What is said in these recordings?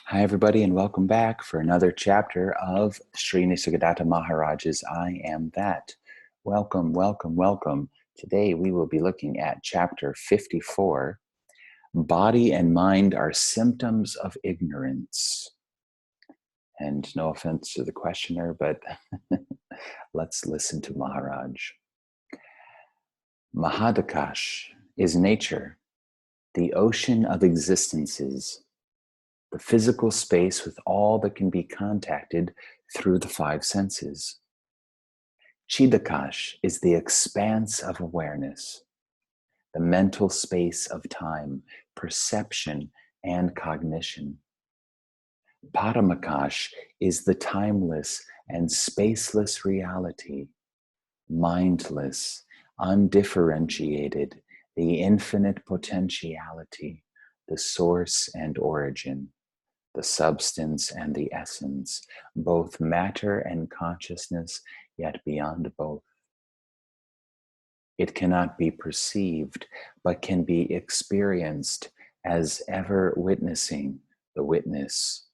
Hi, everybody, and welcome back for another chapter of Sri Nisargadatta Maharaj's I Am That. Welcome, welcome, welcome. Today we will be looking at chapter 54, Body and Mind are Symptoms of Ignorance. And no offense to the questioner, but let's listen to Maharaj. Mahadakash is nature, the ocean of existences, the physical space with all that can be contacted through the five senses. Chidakash is the expanse of awareness, the mental space of time, perception, and cognition. Paramakash is the timeless and spaceless reality, mindless, undifferentiated, the infinite potentiality, the source and origin, the substance and the essence, both matter and consciousness, yet beyond both. It cannot be perceived, but can be experienced as ever witnessing the witness,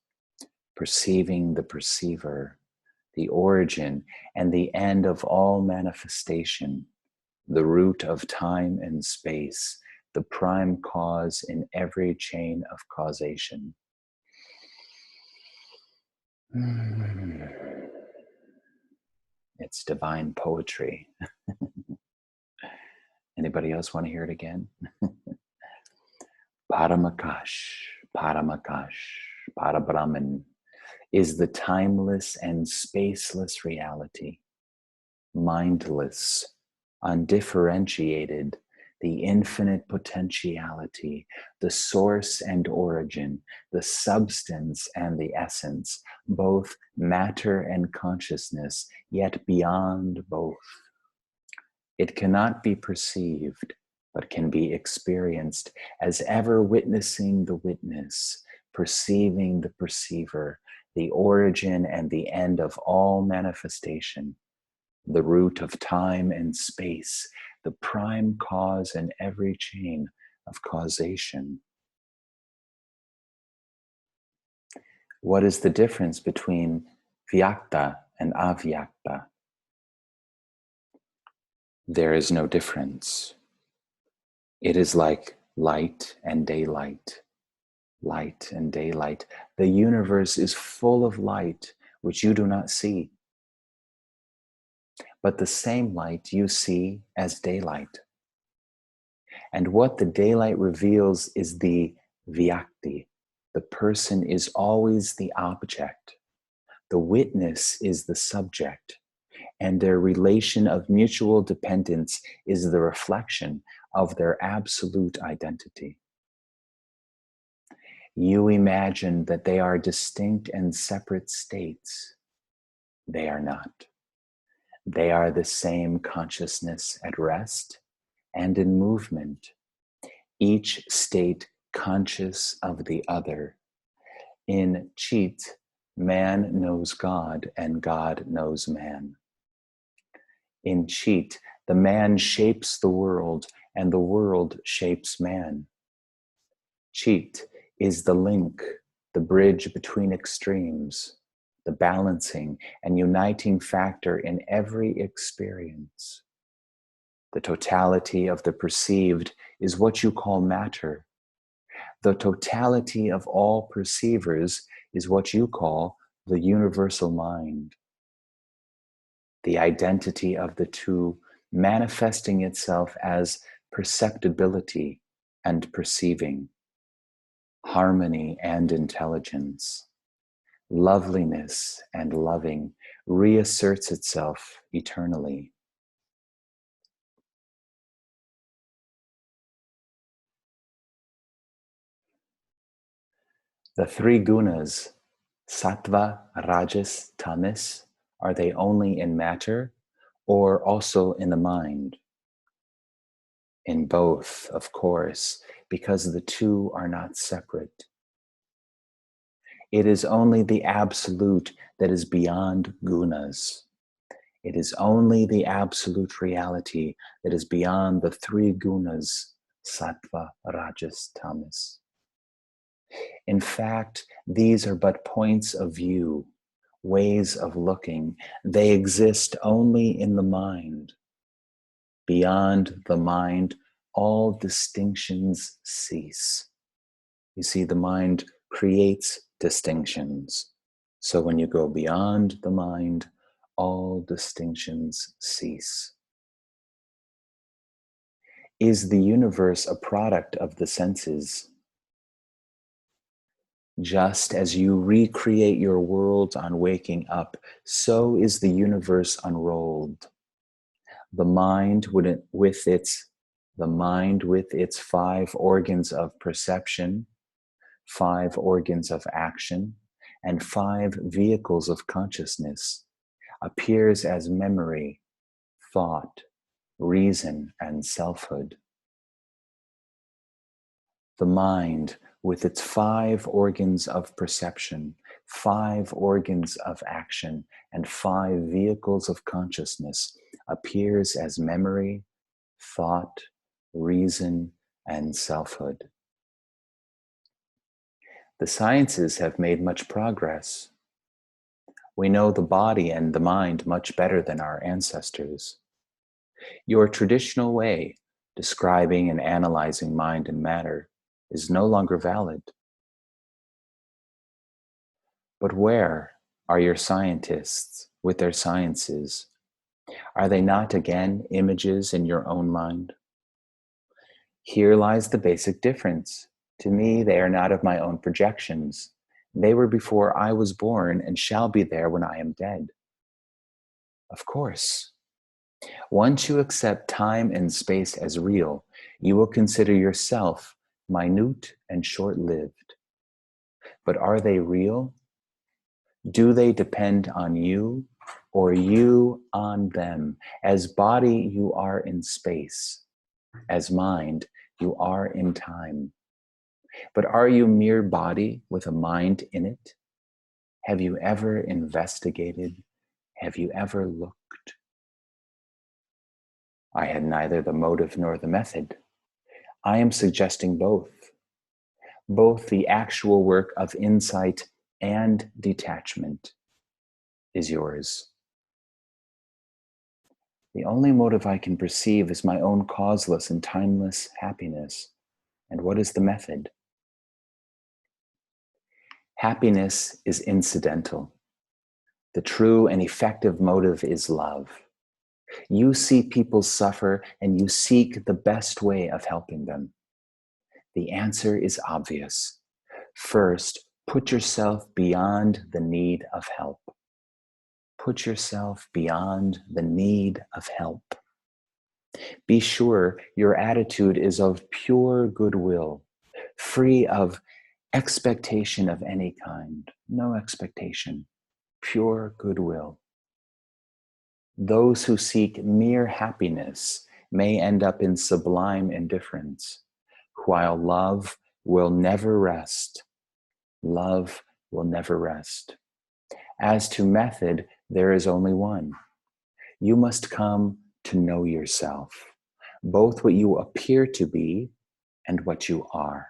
perceiving the perceiver, the origin and the end of all manifestation, the root of time and space, the prime cause in every chain of causation. It's divine poetry. Anybody else want to hear it again? Paramakash, Paramakash, parabrahman is the timeless and spaceless reality, mindless, undifferentiated, the infinite potentiality, the source and origin, the substance and the essence, both matter and consciousness, yet beyond both. It cannot be perceived, but can be experienced as ever witnessing the witness, perceiving the perceiver, the origin and the end of all manifestation, the root of time and space, the prime cause in every chain of causation. What is the difference between vyakta and avyakta? There is no difference. It is like light and daylight, light and daylight. The universe is full of light which you do not see, but the same light you see as daylight. And what the daylight reveals is the vyakti. The person is always the object. The witness is the subject. And their relation of mutual dependence is the reflection of their absolute identity. You imagine that they are distinct and separate states. They are not. They are the same consciousness at rest and in movement, each state conscious of the other. In Chit, man knows God and God knows man. In Chit, the man shapes the world and the world shapes man. Chit is the link, the bridge between extremes, the balancing and uniting factor in every experience. The totality of the perceived is what you call matter. The totality of all perceivers is what you call the universal mind. The identity of the two manifesting itself as perceptibility and perceiving, harmony and intelligence, loveliness and loving reasserts itself eternally. The three gunas, sattva, rajas, tamas, are they only in matter or also in the mind? In both, of course, because the two are not separate. It is only the absolute that is beyond gunas. It is only the absolute reality that is beyond the three gunas, sattva, rajas, tamas. In fact, these are but points of view, ways of looking. They exist only in the mind. Beyond the mind, all distinctions cease. You see, the mind creates distinctions. So when you go beyond the mind, all distinctions cease. Is the universe a product of the senses? Just as you recreate your world on waking up, so is the universe unrolled. The mind with its 5 organs of perception, 5 organs of action, and 5 vehicles of consciousness appears as memory, thought, reason, and selfhood. The mind, with its 5 organs of perception, 5 organs of action, and 5 vehicles of consciousness, appears as memory, thought, reason, and selfhood. The sciences have made much progress. We know the body and the mind much better than our ancestors. Your traditional way, describing and analyzing mind and matter, is no longer valid. But where are your scientists with their sciences? Are they not again images in your own mind? Here lies the basic difference. To me, they are not of my own projections. They were before I was born and shall be there when I am dead. Of course. Once you accept time and space as real, you will consider yourself minute and short-lived. But are they real? Do they depend on you, or you on them? As body, you are in space. As mind, you are in time. But are you mere body with a mind in it? Have you ever investigated? Have you ever looked? I had neither the motive nor the method. I am suggesting both the actual work of insight and detachment is yours. The only motive I can perceive is my own causeless and timeless happiness. And what is the method? Happiness is incidental. The true and effective motive is love. You see people suffer and you seek the best way of helping them. The answer is obvious. First, put yourself beyond the need of help. Put yourself beyond the need of help. Be sure your attitude is of pure goodwill, free of expectation of any kind. No expectation, pure goodwill. Those who seek mere happiness may end up in sublime indifference, while love will never rest. Love will never rest. As to method, there is only one. You must come to know yourself, both what you appear to be and what you are.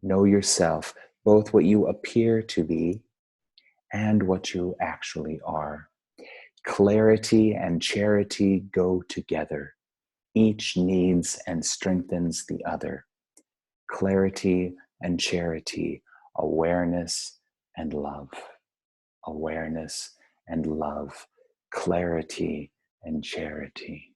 Know yourself, both what you appear to be and what you actually are. Clarity and charity go together. Each needs and strengthens the other. Clarity and charity, awareness and love. Awareness and love, clarity and charity.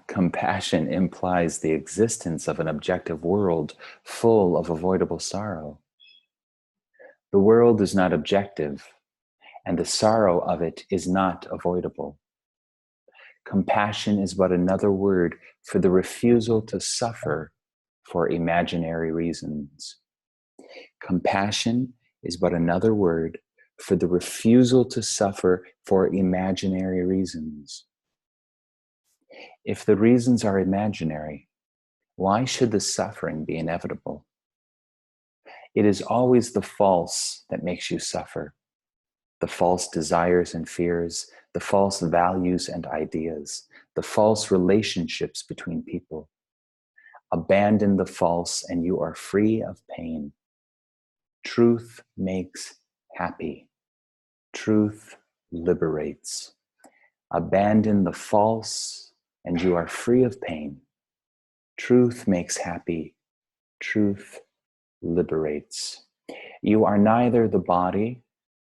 Compassion implies the existence of an objective world full of avoidable sorrow. The world is not objective, and the sorrow of it is not avoidable. Compassion is but another word for the refusal to suffer for imaginary reasons. Compassion is but another word for the refusal to suffer for imaginary reasons. If the reasons are imaginary, why should the suffering be inevitable? It is always the false that makes you suffer. The false desires and fears, the the false values and ideas, the false relationships between people. Abandon the false and you are free of pain. Truth makes happy. Truth liberates. Abandon the false and you are free of pain. Truth makes happy. Truth liberates. You are neither the body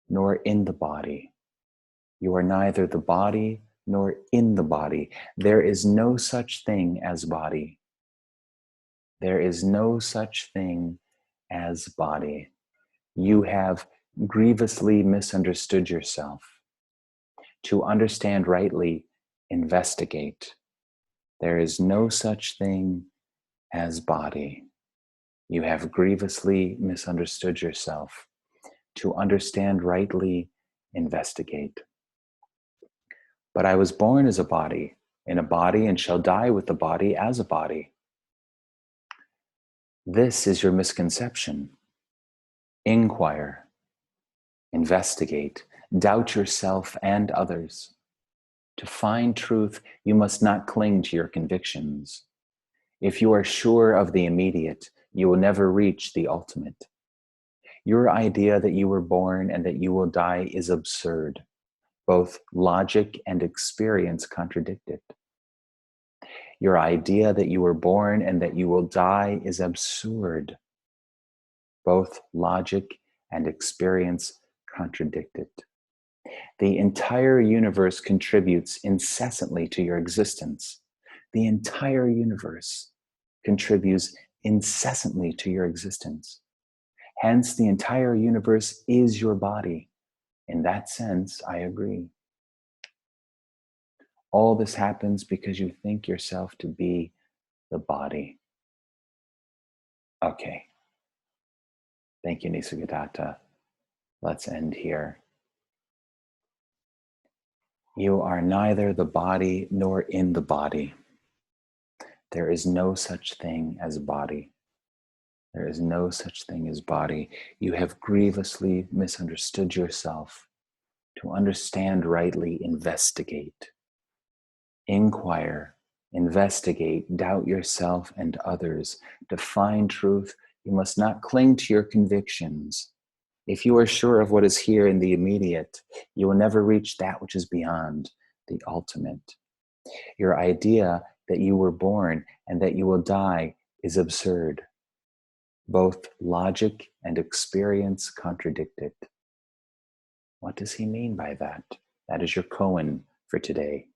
nor in the body. You are neither the body nor in the body. There is no such thing as body. There is no such thing as body. You have grievously misunderstood yourself. To understand rightly, investigate. There is no such thing as body. You have grievously misunderstood yourself. To understand rightly, investigate. But I was born as a body, in a body, and shall die with the body as a body. This is your misconception. Inquire, investigate, doubt yourself and others. To find truth, you must not cling to your convictions. If you are sure of the immediate, you will never reach the ultimate. Your idea that you were born and that you will die is absurd. Both logic and experience contradict it. Your idea that you were born and that you will die is absurd. Both logic and experience contradict it. The entire universe contributes incessantly to your existence. The entire universe contributes incessantly to your existence. Hence, the entire universe is your body. In that sense, I agree. All this happens because you think yourself to be the body. Okay. Thank you, Nisargadatta. Let's end here. You are neither the body nor in the body. There is no such thing as body. There is no such thing as body. You have grievously misunderstood yourself. To understand rightly, investigate. Inquire, investigate, doubt yourself and others. To find truth, you must not cling to your convictions. If you are sure of what is here in the immediate, you will never reach that which is beyond, the ultimate. Your idea that you were born and that you will die is absurd. Both logic and experience contradict it. What does he mean by that? That is your koan for today.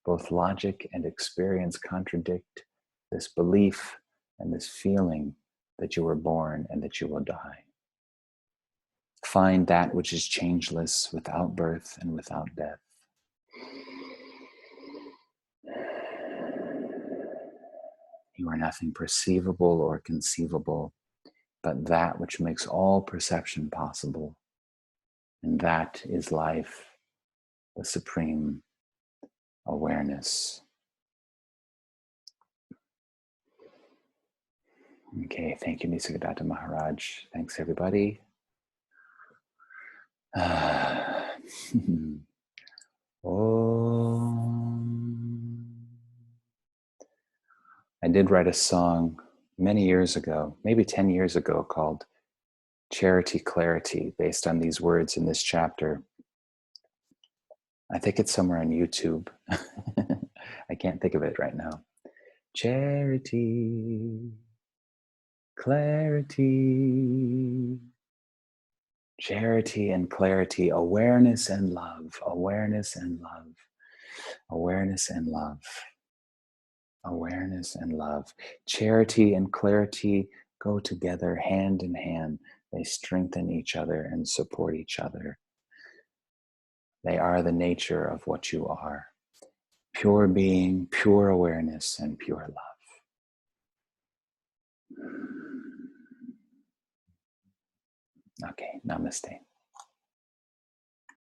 Both logic and experience contradict this belief and this feeling that you were born and that you will die. Find that which is changeless, without birth and without death. You are nothing perceivable or conceivable, but that which makes all perception possible. And that is life, the supreme awareness. Okay, thank you, Nisargadatta Maharaj. Thanks, everybody. I did write a song many years ago, maybe 10 years ago, called Charity Clarity, based on these words in this chapter. I think it's somewhere on YouTube. I can't think of it right now. Charity, clarity, charity and clarity, awareness and love, awareness and love, awareness and love, awareness and love. Charity and clarity go together hand in hand. They strengthen each other and support each other. They are the nature of what you are. Pure being, pure awareness, and pure love. Okay, namaste.